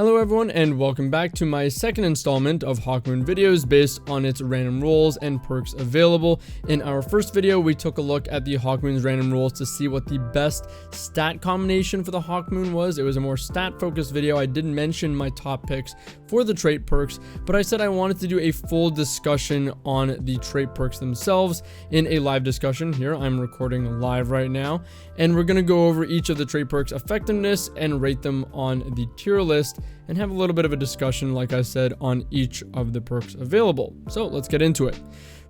Hello everyone, and welcome back to my second installment of Hawkmoon videos based on its random rolls and perks available. In our first video, we took a look at the Hawkmoon's random rolls to see what the best stat combination for the Hawkmoon was. It was a more stat focused video. I didn't mention my top picks for the trait perks, but I said I wanted to do a full discussion on the trait perks themselves in a live discussion. Here, I'm recording live right now, and we're going to go over each of the trait perks' effectiveness and rate them on the tier list, and have a little bit of a discussion, like I said, on each of the perks available. So let's get into it.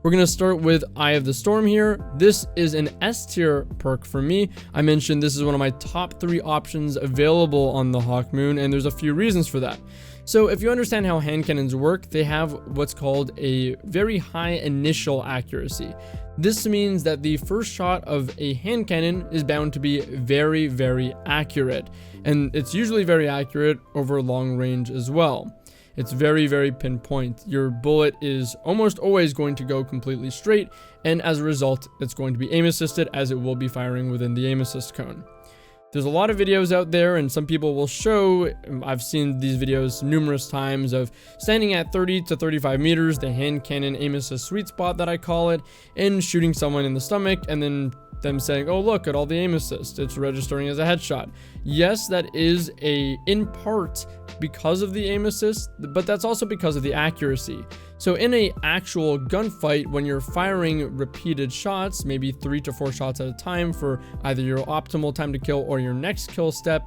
We're going to start with Eye of the Storm here. This is an S tier perk for me. I mentioned this is one of my top 3 options available on the Hawkmoon, and there's a few reasons for that. So if you understand how hand cannons work, they have what's called a very high initial accuracy. This means that the first shot of a hand cannon is bound to be very, very accurate. And it's usually very accurate over long range as well. It's very, very pinpoint. Your bullet is almost always going to go completely straight, and as a result, it's going to be aim assisted, as it will be firing within the aim assist cone. There's a lot of videos out there, and some people will show, I've seen these videos numerous times, of standing at 30 to 35 meters, the hand cannon aim assist sweet spot that I call it, and shooting someone in the stomach, and then them saying, oh look at all the aim assist, it's registering as a headshot. Yes, that is in part because of the aim assist, but that's also because of the accuracy. So in a actual gunfight, when you're firing repeated shots, maybe 3 to 4 shots at a time for either your optimal time to kill or your next kill step,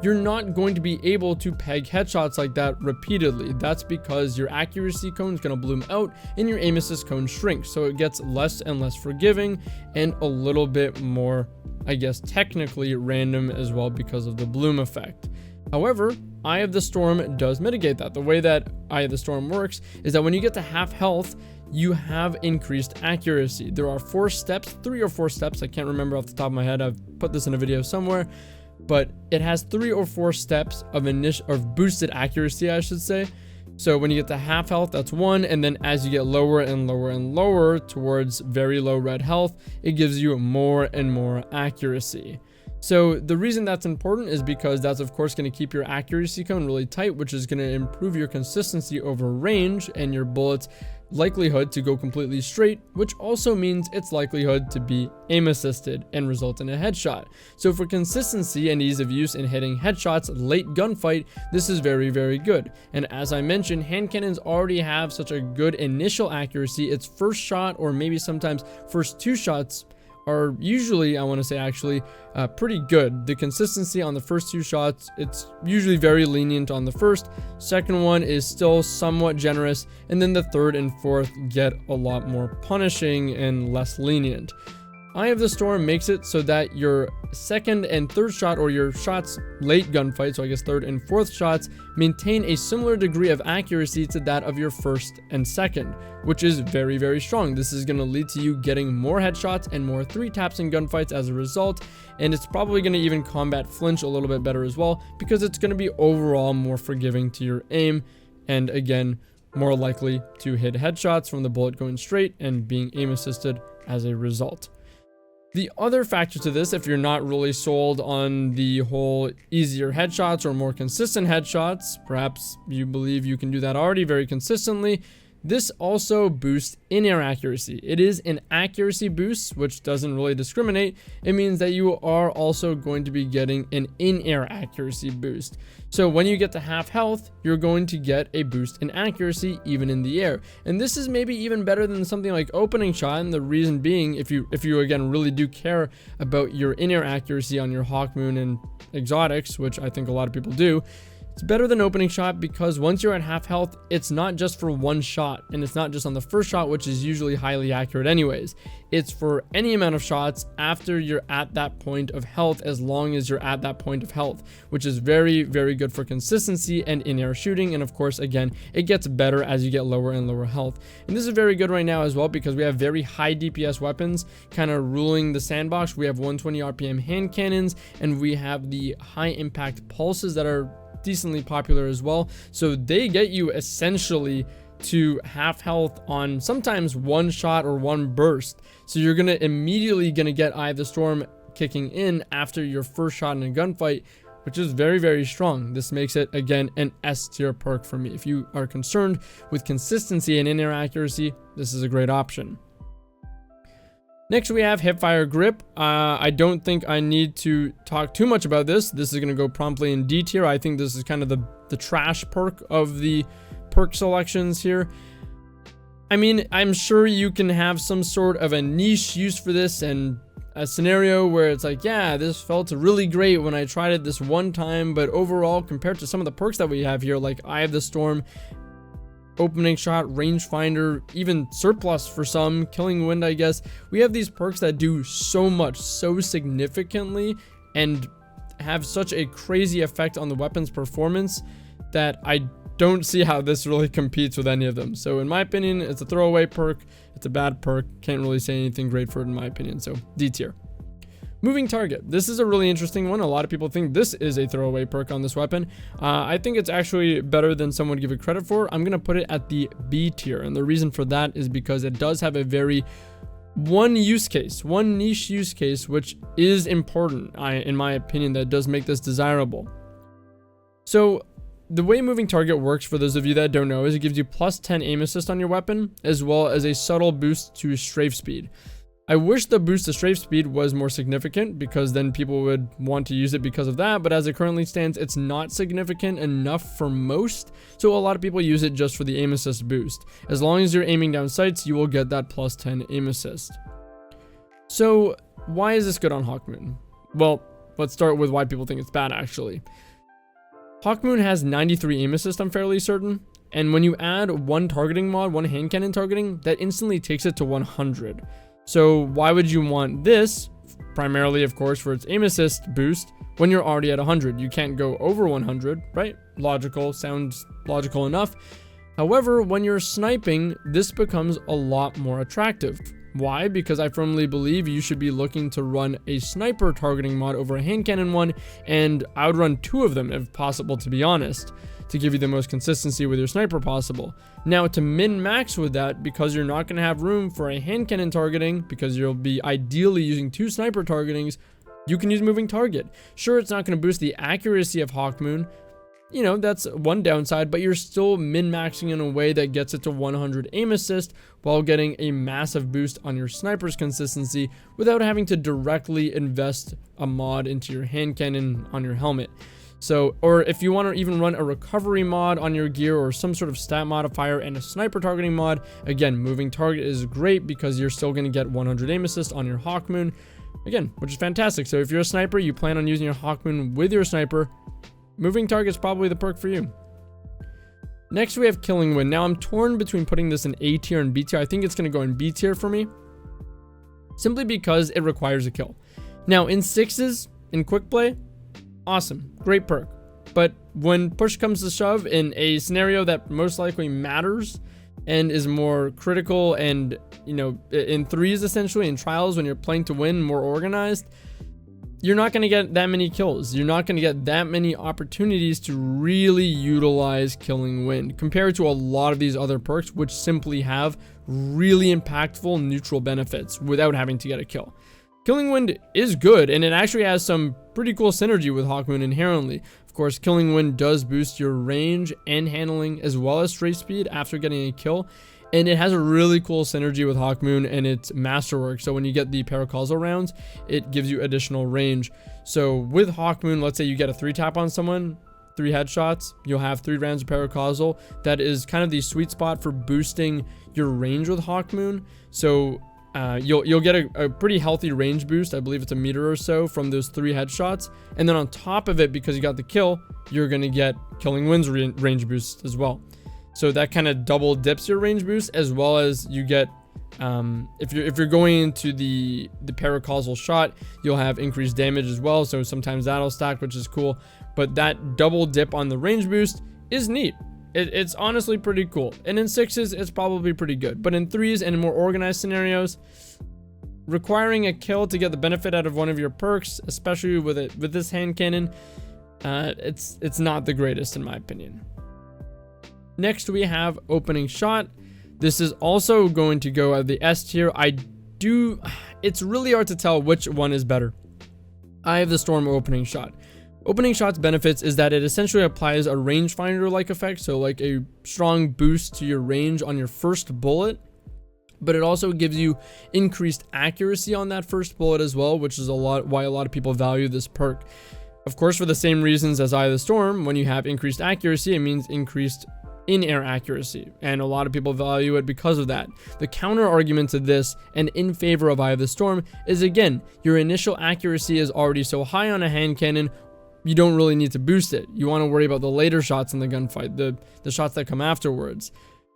you're not going to be able to peg headshots like that repeatedly. That's because your accuracy cone is going to bloom out and your aim assist cone shrinks. So it gets less and less forgiving and a little bit more, I guess, technically random as well because of the bloom effect. However, Eye of the Storm does mitigate that. The way that Eye of the Storm works is that when you get to half health, you have increased accuracy. There are 4 steps, 3 or 4 steps. I can't remember off the top of my head. I've put this in a video somewhere, but it has 3 or 4 steps of boosted accuracy, I should say. So when you get to half health, that's 1, and then as you get lower and lower and lower towards very low red health, it gives you more and more accuracy. So the reason that's important is because that's of course going to keep your accuracy cone really tight, which is going to improve your consistency over range and your bullet's likelihood to go completely straight, which also means its likelihood to be aim assisted and result in a headshot. So for consistency and ease of use in hitting headshots late gunfight, this is very, very good. And as I mentioned, hand cannons already have such a good initial accuracy. Its first shot, or maybe sometimes first 2 shots, are usually, I want to say actually, pretty good. The consistency on the first 2 shots, it's usually very lenient on the first. Second one is still somewhat generous, and then the third and fourth get a lot more punishing and less lenient. Eye of the Storm makes it so that your second and third shot, or your shots late gunfight, so I guess third and fourth shots, maintain a similar degree of accuracy to that of your first and second, which is very, very strong. This is going to lead to you getting more headshots and more 3 taps in gunfights as a result, and it's probably going to even combat flinch a little bit better as well, because it's going to be overall more forgiving to your aim, and again, more likely to hit headshots from the bullet going straight and being aim assisted as a result. The other factor to this, if you're not really sold on the whole easier headshots or more consistent headshots, perhaps you believe you can do that already very consistently, this also boosts in-air accuracy. It is an accuracy boost, which doesn't really discriminate. It means that you are also going to be getting an in-air accuracy boost. So when you get to half health, you're going to get a boost in accuracy even in the air. And this is maybe even better than something like opening shot. And the reason being, if you again really do care about your in-air accuracy on your Hawkmoon and exotics, which I think a lot of people do, it's better than opening shot because once you're at half health, it's not just for 1 shot, and it's not just on the first shot, which is usually highly accurate anyways. It's for any amount of shots after you're at that point of health, as long as you're at that point of health, which is very, very good for consistency and in-air shooting. And of course, again, it gets better as you get lower and lower health. And this is very good right now as well because we have very high DPS weapons kind of ruling the sandbox. We have 120 RPM hand cannons, and we have the high impact pulses that are decently popular as well. So they get you essentially to half health on sometimes 1 shot or 1 burst. So you're immediately gonna get Eye of the Storm kicking in after your first shot in a gunfight, which is very, very strong. This makes it, again, an S tier perk for me. If you are concerned with consistency and in-air accuracy, this is a great option. Next, we have Hipfire Grip. I don't think I need to talk too much about this. This is going to go promptly in D tier. I think this is kind of the trash perk of the perk selections here. I mean, I'm sure you can have some sort of a niche use for this and a scenario where it's like, yeah, this felt really great when I tried it this one time, but overall, compared to some of the perks that we have here, like Eye of the Storm, Opening Shot, Rangefinder, even Surplus for some, Killing Wind, I guess, we have these perks that do so much, so significantly, and have such a crazy effect on the weapon's performance that I don't see how this really competes with any of them. So in my opinion, it's a throwaway perk. It's a bad perk. Can't really say anything great for it in my opinion. So D tier. Moving Target. This is a really interesting one. A lot of people think this is a throwaway perk on this weapon. I think it's actually better than someone would give it credit for. I'm going to put it at the B tier. And the reason for that is because it does have a very one niche use case, which is important, in my opinion, that does make this desirable. So the way Moving Target works, for those of you that don't know, is it gives you plus 10 aim assist on your weapon, as well as a subtle boost to strafe speed. I wish the boost to strafe speed was more significant, because then people would want to use it because of that, but as it currently stands, it's not significant enough for most, so a lot of people use it just for the aim assist boost. As long as you're aiming down sights, you will get that plus 10 aim assist. So why is this good on Hawkmoon? Well, let's start with why people think it's bad, actually. Hawkmoon has 93 aim assist, I'm fairly certain, and when you add one targeting mod, one hand cannon targeting, that instantly takes it to 100. So why would you want this, primarily of course for its aim assist boost, when you're already at 100? You can't go over 100, right? Logical, sounds logical enough. However, when you're sniping, this becomes a lot more attractive. Why? Because I firmly believe you should be looking to run a sniper targeting mod over a hand cannon one, and I would run 2 of them if possible, to be honest, to give you the most consistency with your sniper possible. Now, to min-max with that, because you're not going to have room for a hand cannon targeting, because you'll be ideally using 2 sniper targetings, you can use Moving Target. Sure, it's not going to boost the accuracy of Hawkmoon, you know, that's one downside, but you're still min-maxing in a way that gets it to 100 aim assist while getting a massive boost on your sniper's consistency without having to directly invest a mod into your hand cannon on your helmet. So, or if you want to even run a recovery mod on your gear or some sort of stat modifier and a sniper targeting mod, again, Moving Target is great because you're still going to get 100 aim assist on your Hawkmoon, again, which is fantastic. So if you're a sniper, you plan on using your Hawkmoon with your sniper, Moving Target is probably the perk for you. Next, we have Killing Wind. Now, I'm torn between putting this in A tier and B tier. I think it's going to go in B tier for me, simply because it requires a kill. Now, in 6s, in quick play, awesome, great perk. But when push comes to shove in a scenario that most likely matters and is more critical and, you know, in 3s essentially, in trials when you're playing to win, more organized, you're not going to get that many kills. You're not going to get that many opportunities to really utilize Killing Wind compared to a lot of these other perks, which simply have really impactful neutral benefits without having to get a kill. Killing Wind is good, and it actually has some pretty cool synergy with Hawkmoon inherently. Of course, Killing Wind does boost your range and handling as well as straight speed after getting a kill. And it has a really cool synergy with Hawkmoon and its masterwork. So when you get the paracausal rounds, it gives you additional range. So with Hawkmoon, let's say you get a 3-tap on someone, 3 headshots, you'll have 3 rounds of paracausal. That is kind of the sweet spot for boosting your range with Hawkmoon. So you'll get a pretty healthy range boost. I believe it's a meter or so from those 3 headshots. And then on top of it, because you got the kill, you're going to get Killing Wind's range boost as well. So that kind of double dips your range boost, as well as you get, if you're going into the paracausal shot, you'll have increased damage as well. So sometimes that'll stack, which is cool. But that double dip on the range boost is neat. It's honestly pretty cool. And in 6s, it's probably pretty good. But in 3s and in more organized scenarios, requiring a kill to get the benefit out of one of your perks, especially with this hand cannon, it's not the greatest in my opinion. Next, we have Opening Shot. This is also going to go at the S tier. It's really hard to tell which one is better. Eye of the Storm, Opening Shot. Opening Shot's benefits is that it essentially applies a rangefinder-like effect, so like a strong boost to your range on your first bullet, but it also gives you increased accuracy on that first bullet as well, which is why a lot of people value this perk. Of course, for the same reasons as Eye of the Storm, when you have increased accuracy, it means increased in-air accuracy, and a lot of people value it because of that. The counter argument to this, and in favor of Eye of the Storm, is again, your initial accuracy is already so high on a hand cannon, you don't really need to boost it. You want to worry about the later shots in the gunfight, the shots that come afterwards.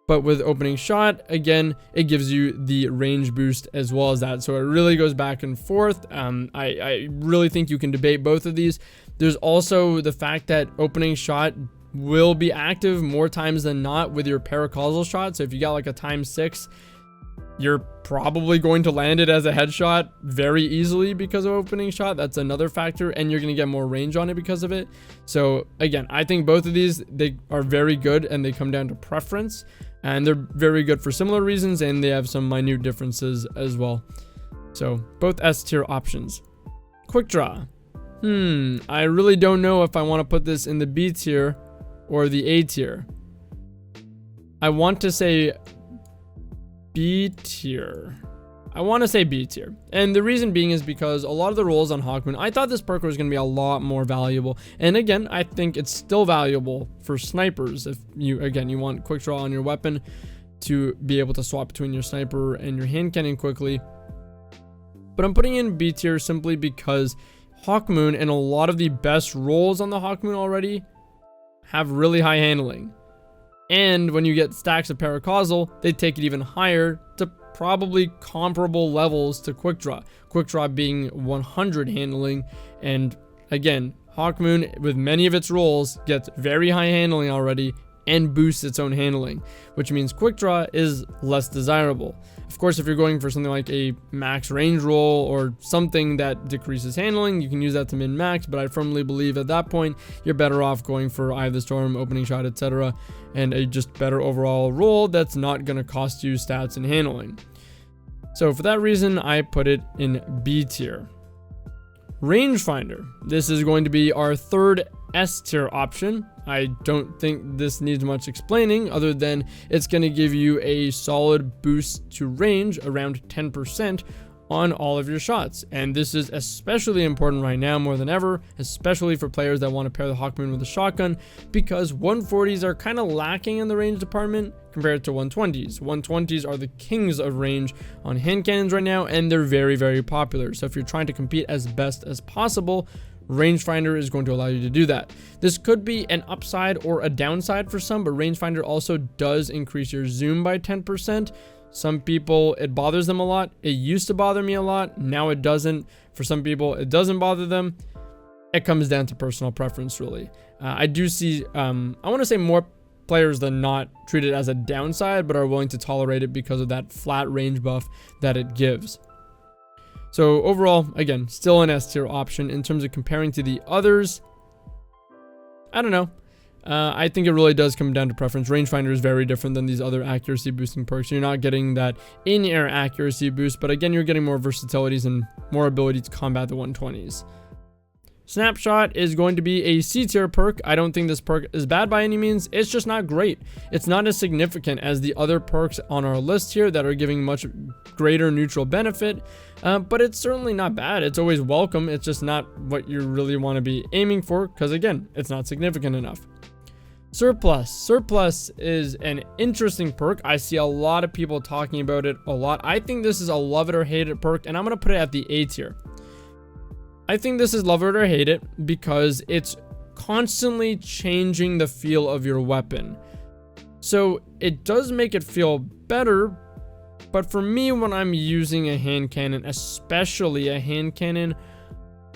But with Opening Shot, again, it gives you the range boost as well as that. So it really goes back and forth. I really think you can debate both of these. There's also the fact that Opening Shot will be active more times than not with your paracausal shot. So if you got like a ×6, you're probably going to land it as a headshot very easily because of Opening Shot. That's another factor, and you're going to get more range on it because of it. So again, I think both of these, they are very good, and they come down to preference, and they're very good for similar reasons, and they have some minute differences as well. So both S tier options. Quickdraw. I really don't know if I want to put this in the B tier or the A tier. I want to say B tier. I want to say B tier. And the reason being is because a lot of the rolls on Hawkmoon, I thought this perk was going to be a lot more valuable. And again, I think it's still valuable for snipers. If you want quick draw on your weapon to be able to swap between your sniper and your hand cannon quickly. But I'm putting in B tier simply because Hawkmoon and a lot of the best rolls on the Hawkmoon already have really high handling. And when you get stacks of paracausal, they take it even higher to probably comparable levels to Quickdraw. Quickdraw being 100 handling, and again, Hawkmoon with many of its rolls gets very high handling already and boosts its own handling, which means Quickdraw is less desirable. Of course, if you're going for something like a max range roll or something that decreases handling, you can use that to min-max, but I firmly believe at that point, you're better off going for Eye of the Storm, Opening Shot, etc., and a just better overall roll that's not going to cost you stats and handling. So for that reason, I put it in B tier. Rangefinder. This is going to be our third S tier option. I don't think this needs much explaining other than it's going to give you a solid boost to range around 10% on all of your shots. And this is especially important right now more than ever, especially for players that want to pair the Hawkmoon with a shotgun, because 140s are kind of lacking in the range department compared to 120s. 120s are the kings of range on hand cannons right now, and they're very, very popular. So if you're trying to compete as best as possible, Rangefinder is going to allow you to do that. This could be an upside or a downside for some, but Rangefinder also does increase your zoom by 10%. Some people, it bothers them a lot. It used to bother me a lot. Now it doesn't. For some people, it doesn't bother them. It comes down to personal preference, really. I do see, I want to say more players than not treat it as a downside, but are willing to tolerate it because of that flat range buff that it gives. So overall, again, still an S tier option. In terms of comparing to the others, I don't know. I think it really does come down to preference. Rangefinder is very different than these other accuracy boosting perks. You're not getting that in-air accuracy boost, but again, you're getting more versatilities and more ability to combat the 120s. Snapshot is going to be a C tier perk. I don't think this perk is bad by any means. It's just not great. It's not as significant as the other perks on our list here that are giving much greater neutral benefit, but it's certainly not bad. It's always welcome. It's just not what you really want to be aiming for because, again, it's not significant enough. Surplus. Surplus is an interesting perk. I see a lot of people talking about it a lot. I think this is a love it or hate it perk, and I'm going to put it at the A tier. I think this is love it or hate it because it's constantly changing the feel of your weapon. So it does make it feel better, but for me, when I'm using a hand cannon, especially a hand cannon,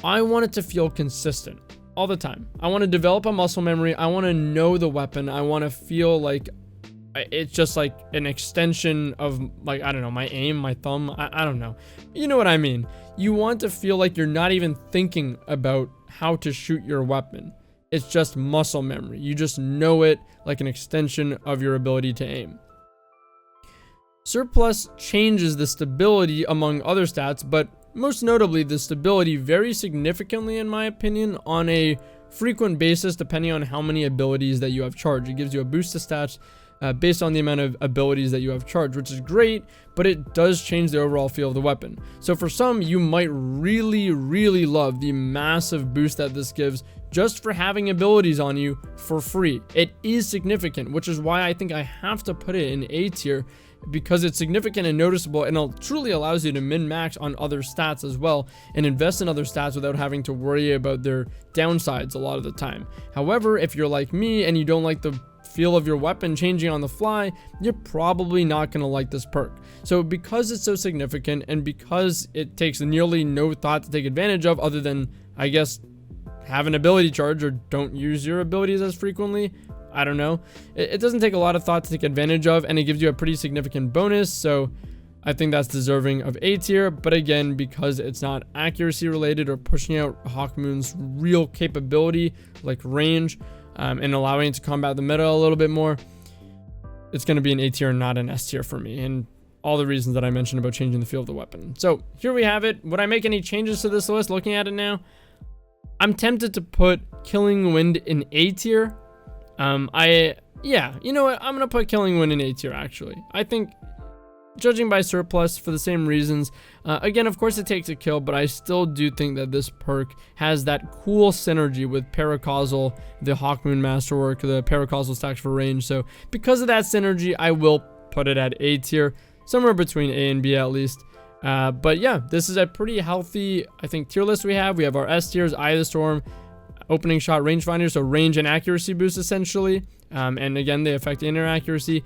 I want it to feel consistent all the time. I want to develop a muscle memory. I want to know the weapon. I want to feel like it's just like an extension of, like, I don't know, my aim, my thumb. I don't know. You know what I mean? You want to feel like you're not even thinking about how to shoot your weapon. It's just muscle memory. You just know it like an extension of your ability to aim. Surplus changes the stability among other stats, but most notably the stability very significantly, in my opinion, on a frequent basis depending on how many abilities that you have charged. It gives you a boost to stats based on the amount of abilities that you have charged, which is great, but it does change the overall feel of the weapon. So for some, you might really love the massive boost that this gives just for having abilities on you for free. It is significant, which is why I think I have to put it in A tier, because it's significant and noticeable, and it truly allows you to min-max on other stats as well and invest in other stats without having to worry about their downsides a lot of the time. However, if you're like me and you don't like the feel of your weapon changing on the fly, you're probably not going to like this perk. So because it's so significant and because it takes nearly no thought to take advantage of, other than, I guess, have an ability charge or don't use your abilities as frequently, I don't know, it doesn't take a lot of thought to take advantage of, and it gives you a pretty significant bonus. So I think that's deserving of A tier. But again, because it's not accuracy related or pushing out Hawkmoon's real capability like range, and allowing it to combat the meta a little bit more, it's going to be an A tier, not an S tier for me, and all the reasons that I mentioned about changing the feel of the weapon. So here we have it. Would I make any changes to this list looking at it now? I'm tempted to put Killing Wind in A tier. Yeah, you know what? I'm going to put Killing Wind in A tier, actually. I think, judging by surplus for the same reasons, again, of course it takes a kill, but I still do think that this perk has that cool synergy with Paracausal, the Hawkmoon Masterwork, the Paracausal stacks for range. So because of that synergy, I will put it at A tier, somewhere between A and B at least. But yeah, this is a pretty healthy, I think, tier list we have. We have our S tiers, Eye of the Storm, Opening Shot, Rangefinder, so range and accuracy boost essentially. And again, they affect inner accuracy.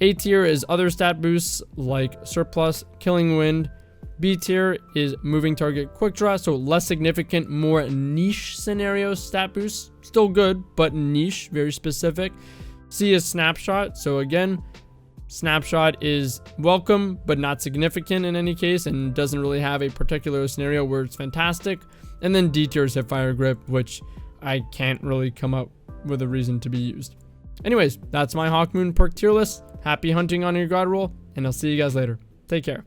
A tier is other stat boosts like Surplus, Killing Wind. B tier is Moving Target, Quickdraw, so less significant, more niche scenario stat boosts. Still good, but niche, very specific. C is Snapshot, so again, Snapshot is welcome, but not significant in any case, and doesn't really have a particular scenario where it's fantastic. And then D tier is Hipfire Grip, which I can't really come up with a reason to be used. Anyways, that's my Hawkmoon perk tier list. Happy hunting on your god roll, and I'll see you guys later. Take care.